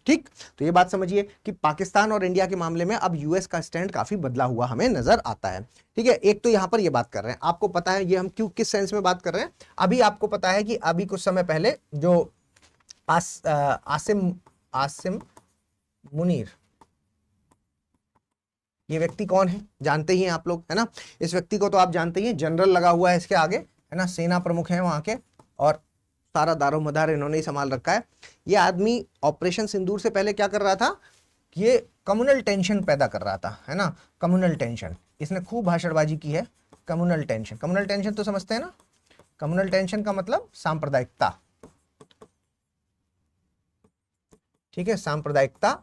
ठीक, तो ये बात समझिए कि पाकिस्तान और इंडिया के मामले में अब यूएस का स्टैंड काफी बदला हुआ हमें नजर आता है। ठीक है, एक तो यहां पर ये बात कर रहे हैं, आपको पता है ये हम क्यों, किस सेंस में बात कर रहे हैं? अभी आपको पता है कि अभी कुछ समय पहले जो आसिम मुनीर, ये व्यक्ति कौन है? जानते ही हैं आप लोग, है ना। इस व्यक्ति को तो आप जानते ही हैं, जनरल लगा हुआ है इसके आगे, है ना, सेना प्रमुख है वहां के, और सारा दारोमदार इन्होंने ही संभाल रखा है। ये आदमी ऑपरेशन सिंदूर से पहले क्या कर रहा था? ये कम्युनल टेंशन पैदा कर रहा था, है ना, कम्युनल टेंशन। इसने खूब भाषणबाजी की है। कम्युनल टेंशन, कम्युनल टेंशन तो समझते हैं ना? कम्युनल टेंशन का मतलब सांप्रदायिकता। ठीक है, सांप्रदायिकता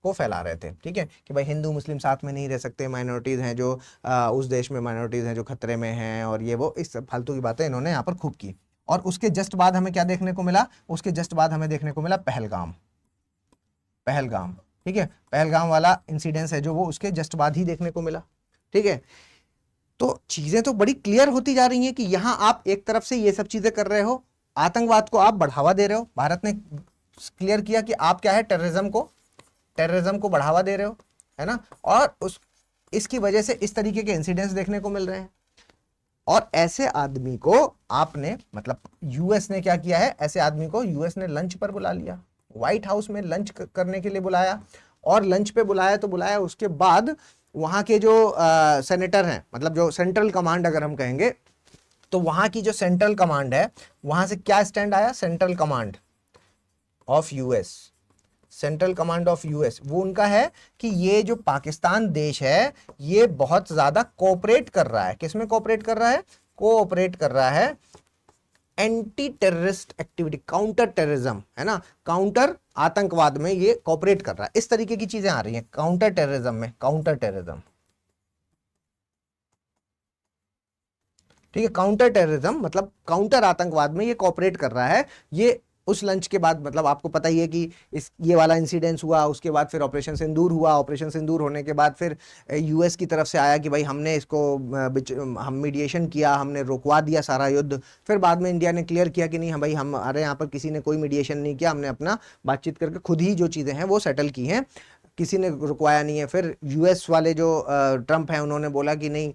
को फैला रहे थे। ठीक है, कि भाई हिंदू मुस्लिम साथ में नहीं रह सकते, माइनॉरिटीज हैं जो उस देश में माइनॉरिटीज हैं जो खतरे में हैं, और ये वो, इस फालतू की बातें इन्होंने यहाँ पर खूब की। और उसके जस्ट बाद हमें क्या देखने को मिला? उसके जस्ट बाद हमें देखने को मिला पहलगाम। ठीक है, पहलगाम वाला इंसिडेंस है जो, वो उसके जस्ट बाद ही देखने को मिला। ठीक है, तो चीजें तो बड़ी क्लियर होती जा रही हैं कि यहां आप एक तरफ से ये सब चीजें कर रहे हो, आतंकवाद को आप बढ़ावा दे रहे हो। भारत ने क्लियर किया कि आप क्या है, टेररिज्म को बढ़ावा दे रहे हो, है ना, और इसकी वजह से इस तरीके के इंसिडेंट्स देखने को मिल रहे हैं। और ऐसे आदमी को आपने, मतलब यूएस ने क्या किया है, ऐसे आदमी को यूएस ने लंच पर बुला लिया, व्हाइट हाउस में लंच करने के लिए बुलाया, और लंच पे बुलाया तो बुलाया, उसके बाद वहां के जो सेनेटर हैं, मतलब जो सेंट्रल कमांड अगर हम कहेंगे, तो वहां की जो सेंट्रल कमांड है, वहां से क्या स्टैंड आया? Central command of US, central command of US, वो उनका है कि ये जो पाकिस्तान देश है ये बहुत ज्यादा कोऑपरेट कर रहा है। किसमें कोऑपरेट कर रहा है? कोऑपरेट कर रहा है anti terrorist activity, counter terrorism, है ना, काउंटर आतंकवाद में ये कोऑपरेट कर रहा है। इस तरीके की चीजें आ रही हैं काउंटर टेररिज्म में, काउंटर टेररिज्म। ठीक है, काउंटर टेररिज्म मतलब काउंटर आतंकवाद में ये कोऑपरेट कर रहा है। ये उस लंच के बाद, मतलब आपको पता ही है कि ये वाला इंसिडेंस हुआ, उसके बाद फिर ऑपरेशन सिंदूर हुआ। ऑपरेशन सिंदूर होने के बाद फिर यूएस की तरफ से आया कि भाई हमने इसको हम मीडिएशन किया, हमने रुकवा दिया सारा युद्ध। फिर बाद में इंडिया ने क्लियर किया कि नहीं, हम भाई हमारे यहाँ पर किसी ने कोई मीडिएशन नहीं किया, हमने अपना बातचीत करके खुद ही जो चीज़ें हैं वो सेटल की हैं, किसी ने रुकवाया नहीं है। फिर यूएस वाले जो ट्रंप हैं उन्होंने बोला कि नहीं,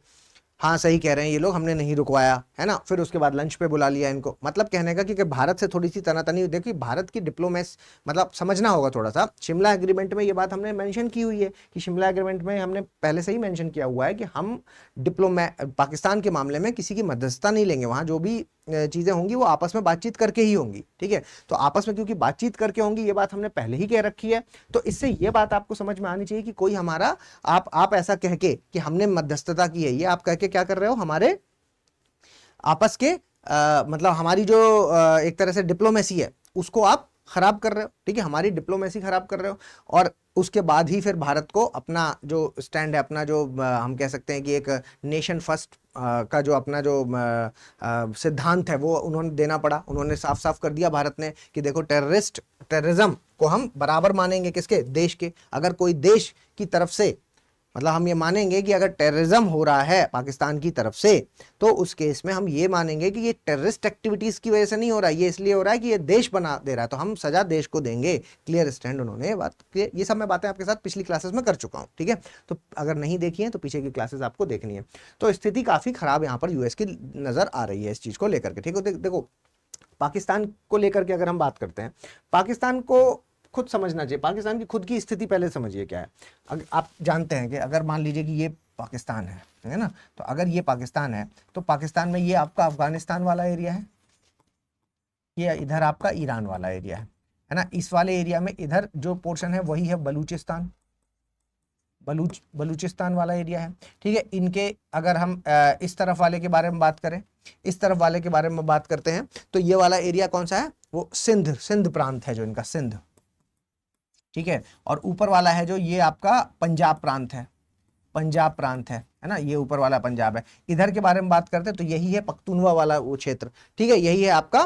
हाँ सही कह रहे हैं ये लोग, हमने नहीं रुकवाया, है ना, फिर उसके बाद लंच पे बुला लिया इनको। मतलब कहने का कि भारत से थोड़ी सी तनातनी, देखिए भारत की डिप्लोमेसी, मतलब समझना होगा थोड़ा सा। शिमला एग्रीमेंट में ये बात हमने मेंशन की हुई है कि शिमला एग्रीमेंट में हमने पहले से ही मेंशन किया हुआ है कि हम पाकिस्तान के मामले में किसी की मध्यस्थता नहीं लेंगे, वहां जो भी चीजें होंगी वो आपस में बातचीत करके ही होंगी, ठीक है। तो आपस में क्योंकि बातचीत करके होंगी, ये बात हमने पहले ही कह रखी है। तो इससे ये बात आपको समझ में आनी चाहिए कि कोई हमारा, आप ऐसा कह के कि हमने मध्यस्थता की है, ये आप कह के क्या कर रहे हो, हमारे आपस के मतलब हमारी जो एक तरह से डिप्लोमेसी है उसको आप खराब कर रहे हो, ठीक है, हमारी डिप्लोमेसी खराब कर रहे हो। और उसके बाद ही फिर भारत को अपना जो स्टैंड है, अपना जो हम कह सकते हैं कि एक नेशन फर्स्ट का जो अपना जो सिद्धांत है वो उन्होंने देना पड़ा। उन्होंने साफ साफ कर दिया भारत ने कि देखो टेररिज्म को हम बराबर मानेंगे, किसके, देश के। अगर कोई देश की तरफ से, मतलब हम ये मानेंगे कि अगर टेररिज्म हो रहा है पाकिस्तान की तरफ से, तो उस केस में हम ये मानेंगे कि ये टेररिस्ट एक्टिविटीज की वजह से नहीं हो रहा है, ये इसलिए हो रहा है कि ये देश बना दे रहा है, तो हम सजा देश को देंगे। क्लियर स्टैंड उन्होंने बात, ये सब मैं बातें आपके साथ पिछली क्लासेस में कर चुका हूं, ठीक है। तो अगर नहीं देखी है तो पीछे की क्लासेस आपको देखनी है। तो स्थिति काफी खराब यहाँ पर यूएस की नजर आ रही है इस चीज को लेकर के, ठीक है। देखो पाकिस्तान को लेकर के अगर हम बात करते हैं, पाकिस्तान को खुद समझना चाहिए, पाकिस्तान की खुद की स्थिति पहले समझिए क्या है। आप जानते हैं कि अगर मान लीजिए कि ये पाकिस्तान है ना, तो अगर ये पाकिस्तान है तो पाकिस्तान में ये आपका अफगानिस्तान वाला एरिया है, ये इधर आपका ईरान वाला एरिया है ना। इस वाले एरिया में इधर जो पोर्शन है वही है बलूचिस्तान, बलूचिस्तान वाला एरिया है, ठीक है। इनके अगर हम इस तरफ वाले के बारे में बात करें, इस तरफ वाले के बारे में बात करते हैं, तो ये वाला एरिया कौन सा है, वो सिंध प्रांत है जो इनका, सिंध, ठीक है। और ऊपर वाला है जो ये आपका पंजाब प्रांत है, पंजाब प्रांत है ना, ये ऊपर वाला पंजाब है। इधर के बारे में बात करते हैं तो यही है पख्तूनवा वाला वो क्षेत्र, ठीक है, यही है आपका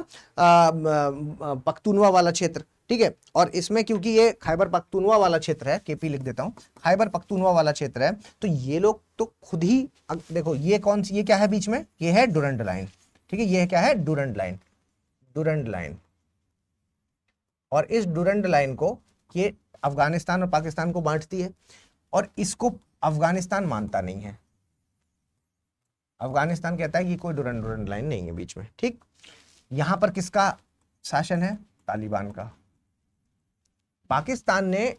पख्तूनवा वाला क्षेत्र, ठीक है। और इसमें क्योंकि ये खैबर पख्तूनवा वाला क्षेत्र है, केपी लिख देता हूं, खैबर पख्तूनवा वाला क्षेत्र है, तो ये लोग तो खुद ही, देखो ये कौन सी, ये क्या है बीच में, ये है डुरंड लाइन, ठीक है, ये क्या है, डुरंड लाइन, डुरंड लाइन। और इस डुरंड लाइन को ये अफगानिस्तान और पाकिस्तान को बांटती है, और इसको अफगानिस्तान मानता नहीं है। अफगानिस्तान कहता है कि कोई डुरंड लाइन नहीं है बीच में, ठीक। यहां पर किसका शासन है, तालिबान का। पाकिस्तान ने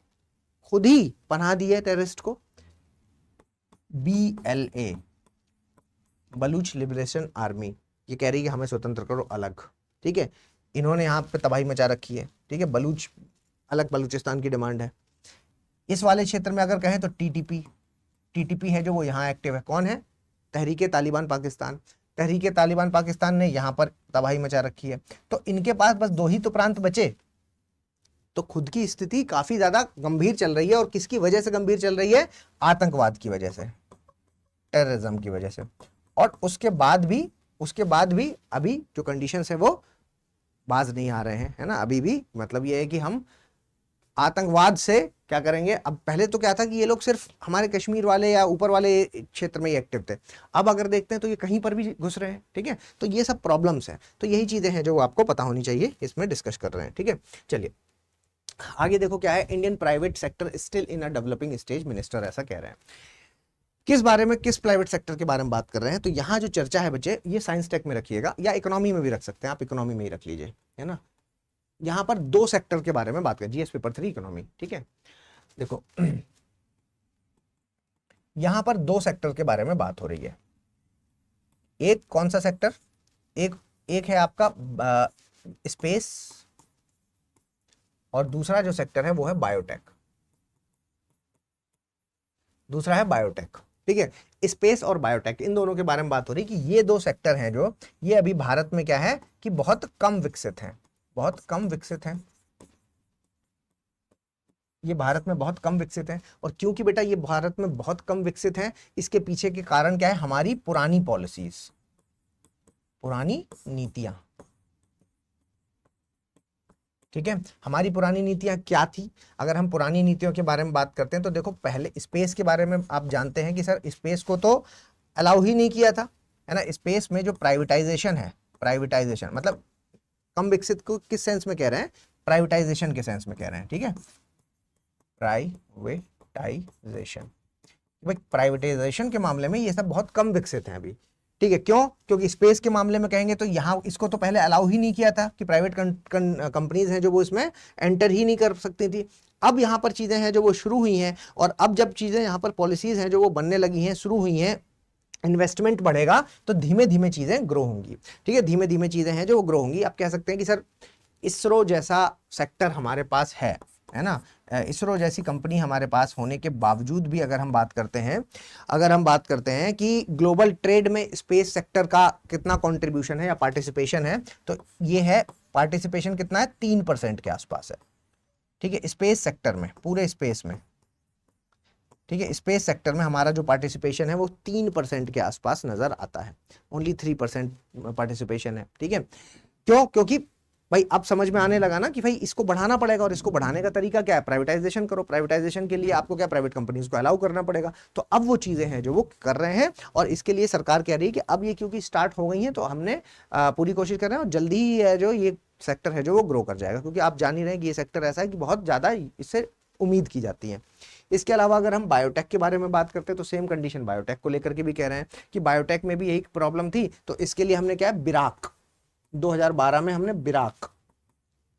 खुद ही पनाह दी है टेररिस्ट को, BLA, बलूच लिबरेशन आर्मी, ये कह रही है कि हमें स्वतंत्र करो अलग, ठीक है। इन्होंने यहां पे तबाही मचा रखी है, ठीक है, बलूच अलग, बलूचिस्तान की डिमांड है। इस वाले क्षेत्र में अगर कहें तो टीटीपी है जो वो यहाँ एक्टिव है, कौन है, तहरीके तालिबान पाकिस्तान। तहरीके तालिबान पाकिस्तान ने यहाँ पर तबाही मचा रखी है। तो इनके पास बस 2 ही तो प्रांत बचे, तो खुद की स्थिति काफी ज्यादा गंभीर चल रही है। और किसकी वजह से गंभीर चल रही है, आतंकवाद की वजह से, टेररिज्म की वजह से। और उसके बाद भी अभी जो कंडीशंस है वो बाज नहीं आ रहे हैं, है ना, अभी भी। मतलब ये है कि हम आतंकवाद से क्या करेंगे। अब पहले तो क्या था कि ये लोग सिर्फ हमारे कश्मीर वाले या ऊपर वाले क्षेत्र में ही एक्टिव थे, अब अगर देखते हैं तो ये कहीं पर भी घुस रहे हैं, ठीक है। तो ये सब प्रॉब्लम्स हैं, तो यही चीजें हैं जो आपको पता होनी चाहिए, इसमें डिस्कस कर रहे हैं, ठीक है। चलिए आगे देखो क्या है, Indian private sector still in a developing stage, minister ऐसा कह रहे हैं। किस बारे में, किस प्राइवेट सेक्टर के बारे में बात कर रहे हैं, तो यहाँ जो चर्चा है बच्चे, ये साइंस टेक में रखिएगा या इकोनॉमी में भी रख सकते हैं आप, इकोनॉमी में ही रख लीजिए, है ना। यहाँ पर 2 सेक्टर के बारे में बात करें, जीएस पेपर 3 इकोनॉमी, ठीक है। देखो यहां पर 2 सेक्टर के बारे में बात हो रही है। एक कौन सा सेक्टर, एक एक है आपका स्पेस, और दूसरा जो सेक्टर है वो है बायोटेक, दूसरा है बायोटेक, ठीक है। स्पेस और बायोटेक, इन दोनों के बारे में बात हो रही है कि ये 2 सेक्टर हैं जो ये अभी भारत में क्या है कि बहुत कम विकसित हैं, बहुत कम विकसित हैं, ये भारत में बहुत कम विकसित है। और क्योंकि बेटा ये भारत में बहुत कम विकसित है, इसके पीछे के कारण क्या है, हमारी पुरानी पॉलिसीज, पुरानी नीतियां, ठीक है। हमारी पुरानी नीतियां क्या थी, अगर हम पुरानी नीतियों के बारे में बात करते हैं तो देखो पहले स्पेस के बारे में आप जानते हैं कि सर स्पेस को तो अलाउ ही नहीं किया था, है ना। स्पेस में जो प्राइवेटाइजेशन है, प्राइवेटाइजेशन मतलब कम विकसित को किस सेंस में कह रहे हैं, प्राइवेटाइजेशन के सेंस में कह रहे हैं, ठीक है, प्राइवेटाइजेशन, भाई प्राइवेटाइजेशन के मामले में ये सब बहुत कम विकसित हैं अभी, ठीक है। क्यों? क्योंकि स्पेस के मामले में कहेंगे तो यहाँ इसको तो पहले अलाउ ही नहीं किया था कि प्राइवेट कंपनीज हैं जो वो इसमें एंटर ही नहीं कर सकती थी। अब यहाँ पर चीजें हैं जो वो शुरू हुई हैं, और अब जब चीजें यहाँ पर पॉलिसीज हैं जो वो बनने लगी हैं, शुरू हुई हैं, इन्वेस्टमेंट बढ़ेगा, तो धीमे धीमे चीजें ग्रो होंगी, ठीक है। धीमे धीमे चीजें हैं जो वो ग्रो होंगी। आप कह सकते हैं कि सर इसरो जैसा सेक्टर हमारे पास है ना, इसरो जैसी कंपनी हमारे पास होने के बावजूद भी अगर हम बात करते हैं, कि ग्लोबल ट्रेड में स्पेस सेक्टर का कितना कंट्रीब्यूशन है या पार्टिसिपेशन है, तो ये है पार्टिसिपेशन कितना है, 3% के आसपास है, ठीक है, स्पेस सेक्टर में, पूरे स्पेस में, ठीक है। स्पेस सेक्टर में हमारा जो पार्टिसिपेशन है वो 3% के आसपास नजर आता है, ओनली 3% पार्टिसिपेशन है, ठीक है। क्यों? क्योंकि भाई अब समझ में आने लगा ना कि भाई इसको बढ़ाना पड़ेगा, और इसको बढ़ाने का तरीका क्या है, प्राइवेटाइजेशन करो। प्राइवेटाइजेशन के लिए आपको क्या, प्राइवेट कंपनीज को अलाउ करना पड़ेगा। तो अब वो चीजें हैं जो वो कर रहे हैं, और इसके लिए सरकार कह रही है कि अब ये क्योंकि स्टार्ट हो गई है, तो हमने पूरी कोशिश कर रहे हैं, और जल्दी ही है जो ये सेक्टर है जो वो ग्रो कर जाएगा, क्योंकि आप जान ही रहे हैं कि ये सेक्टर ऐसा है कि बहुत ज्यादा इससे उम्मीद की जाती है। इसके अलावा अगर हम बायोटेक के बारे में बात करते हैं तो सेम कंडीशन बायोटेक को लेकर के भी कह रहे हैं कि बायोटेक में भी यही प्रॉब्लम थी, तो इसके लिए हमने क्या है, बिराक, 2012 में हमने बिराक,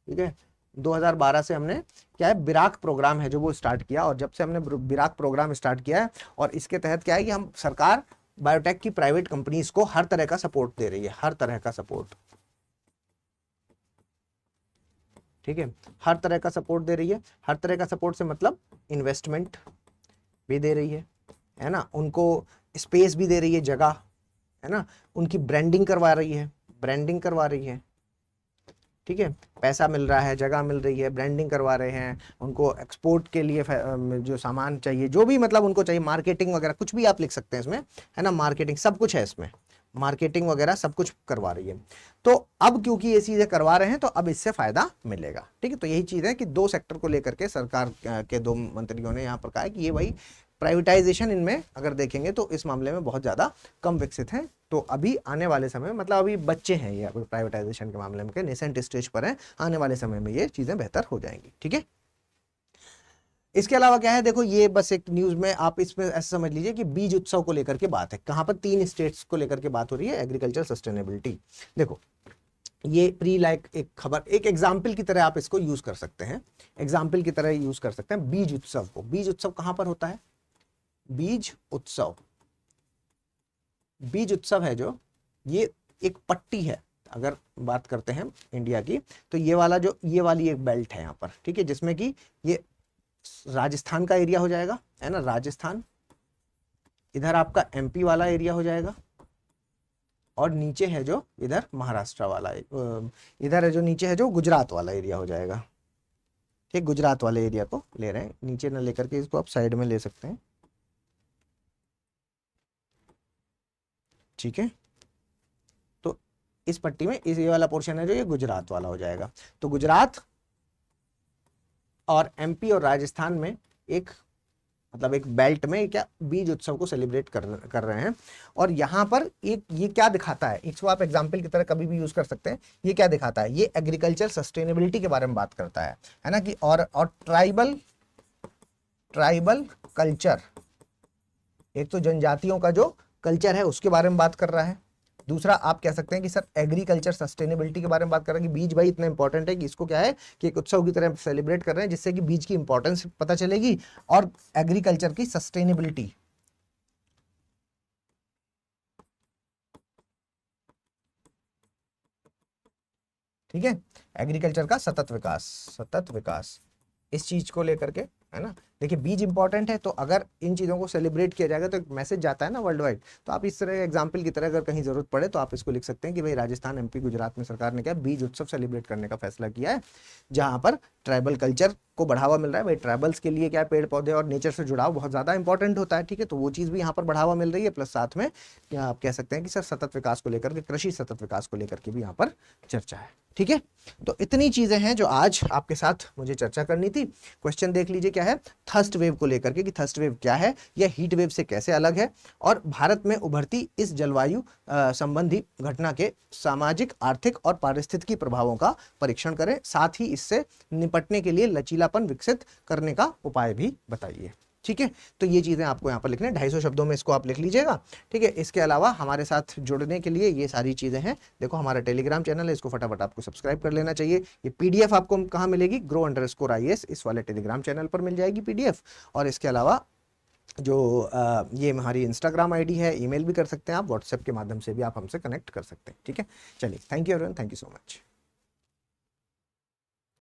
ठीक है, 2012 से हमने क्या है, बिराक प्रोग्राम है जो वो स्टार्ट किया। और जब से हमने बिराक प्रोग्राम स्टार्ट किया है, और इसके तहत क्या है कि हम सरकार बायोटेक की प्राइवेट कंपनीज को हर तरह का सपोर्ट दे रही है, हर तरह का सपोर्ट, ठीक है, हर तरह का सपोर्ट दे रही है। हर तरह का सपोर्ट से मतलब इन्वेस्टमेंट भी दे रही है ना, उनको स्पेस भी दे रही है, जगह, है ना, उनकी ब्रांडिंग करवा रही है, ठीक है, पैसा मिल रहा है, जगह मिल रही है, ब्रांडिंग करवा रहे हैं, उनको एक्सपोर्ट के लिए जो सामान चाहिए, जो भी मतलब उनको चाहिए, मार्केटिंग वगैरह कुछ भी आप लिख सकते हैं इसमें, है ना, मार्केटिंग सब कुछ है इसमें, मार्केटिंग वगैरह सब कुछ करवा रही है। तो अब क्योंकि ये चीजें करवा रहे हैं तो अब इससे फायदा मिलेगा, ठीक है। तो यही चीज है कि दो सेक्टर को लेकर के सरकार के दो मंत्रियों ने यहाँ पर कहा है कि ये भाई प्राइवेटाइजेशन इनमें अगर देखेंगे तो इस मामले में बहुत ज्यादा कम विकसित हैं। तो अभी आने वाले समय में, मतलब अभी बच्चे हैं ये प्राइवेटाइजेशन के मामले में, नेसेंट स्टेज पर हैं, आने वाले समय में ये चीजें बेहतर हो जाएंगी, ठीक है। इसके अलावा क्या है, देखो ये बस एक न्यूज में आप इसमें ऐसा समझ लीजिए कि बीज उत्सव को लेकर के बात है, कहां पर 3 स्टेट्स को लेकर के बात हो रही है, एग्रीकल्चर सस्टेनेबिलिटी। देखो ये प्री लाइक एक खबर, एक एग्जाम्पल की तरह आप इसको यूज कर सकते हैं, एग्जाम्पल की तरह यूज कर सकते हैं बीज उत्सव को। बीज उत्सव कहां पर होता है, बीज उत्सव, बीज उत्सव है जो, ये एक पट्टी है, अगर बात करते हैं इंडिया की, तो ये वाला जो, ये वाली एक बेल्ट है यहाँ पर, ठीक है, जिसमें कि ये राजस्थान का एरिया हो जाएगा, है ना, राजस्थान, इधर आपका एमपी वाला एरिया हो जाएगा, और नीचे है जो इधर महाराष्ट्र वाला, इधर है जो नीचे है जो गुजरात वाला एरिया हो जाएगा, ठीक, गुजरात वाले एरिया को ले रहे हैं, नीचे ना लेकर के इसको आप साइड में ले सकते हैं, ठीक है। तो इस पट्टी में इस ये वाला पोर्शन है जो ये गुजरात वाला हो जाएगा। तो गुजरात और एमपी और राजस्थान में एक, मतलब एक बेल्ट में क्या बीज उत्सव को सेलिब्रेट कर रहे हैं। और यहाँ पर एक ये क्या दिखाता है, इसको आप एग्जाम्पल की तरह कभी भी यूज कर सकते हैं। ये क्या दिखाता है, ये एग्रीकल्चर सस्टेनेबिलिटी के बारे में बात करता है ना, कि और ट्राइबल कल्चर, एक तो जनजातियों का जो कल्चर है उसके बारे में बात कर रहा है। दूसरा आप कह सकते हैं कि सर एग्रीकल्चर सस्टेनेबिलिटी के बारे में बात कर रहे हैं, कि बीज भाई इतना इंपॉर्टेंट है कि इसको क्या है कि एक उत्सव की तरह सेलिब्रेट कर रहे हैं, जिससे कि बीज की इंपॉर्टेंस पता चलेगी और एग्रीकल्चर की सस्टेनेबिलिटी, ठीक है, एग्रीकल्चर का सतत विकास इस चीज को लेकर के, है ना। देखिए बीज इंपॉर्टेंट है, तो अगर इन चीजों को सेलिब्रेट किया जाएगा तो एक मैसेज जाता है ना वर्ल्ड वाइड। तो आप इस तरह एग्जाम्पल की तरह अगर कहीं जरूरत पड़े तो आप इसको लिख सकते हैं कि भाई राजस्थान, एमपी, गुजरात में सरकार ने क्या बीज उत्सव सेलिब्रेट करने का फैसला किया है, जहां पर ट्राइबल कल्चर को बढ़ावा मिल रहा है। भाई ट्राइबल्स के लिए क्या पेड़ पौधे और नेचर से जुड़ाव बहुत ज्यादा इंपॉर्टेंट होता है, ठीक है, तो वो चीज भी यहाँ पर बढ़ावा मिल रही है। प्लस साथ में क्या आप कह सकते हैं कि सर सतत विकास को लेकर के, कृषि सतत विकास को लेकर के भी यहाँ पर चर्चा है, ठीक है। तो इतनी चीजें हैं जो आज आपके साथ मुझे चर्चा करनी थी। क्वेश्चन देख लीजिए क्या है, थर्स्ट वेव को लेकर के, कि थर्स्ट वेव क्या है, यह हीट वेव से कैसे अलग है, और भारत में उभरती इस जलवायु संबंधी घटना के सामाजिक, आर्थिक और पारिस्थितिकी प्रभावों का परीक्षण करें। साथ ही इससे निपटने के लिए लचीलापन विकसित करने का उपाय भी बताइए। ठीक है, तो ये चीज़ें आपको यहाँ पर लिखना है, 250 शब्दों में इसको आप लिख लीजिएगा। ठीक है, इसके अलावा हमारे साथ जुड़ने के लिए ये सारी चीज़ें हैं। देखो हमारा टेलीग्राम चैनल है, इसको फटाफट आपको सब्सक्राइब कर लेना चाहिए। ये पीडीएफ आपको कहाँ मिलेगी, grow_IAS इस वाले टेलीग्राम चैनल पर मिल जाएगी पीडीएफ। और इसके अलावा जो ये हमारी इंस्टाग्राम आईडी है, ईमेल भी कर सकते हैं आप, व्हाट्सएप के माध्यम से भी आप हमसे कनेक्ट कर सकते हैं। ठीक है, चलिए, thank you everyone, thank you so much.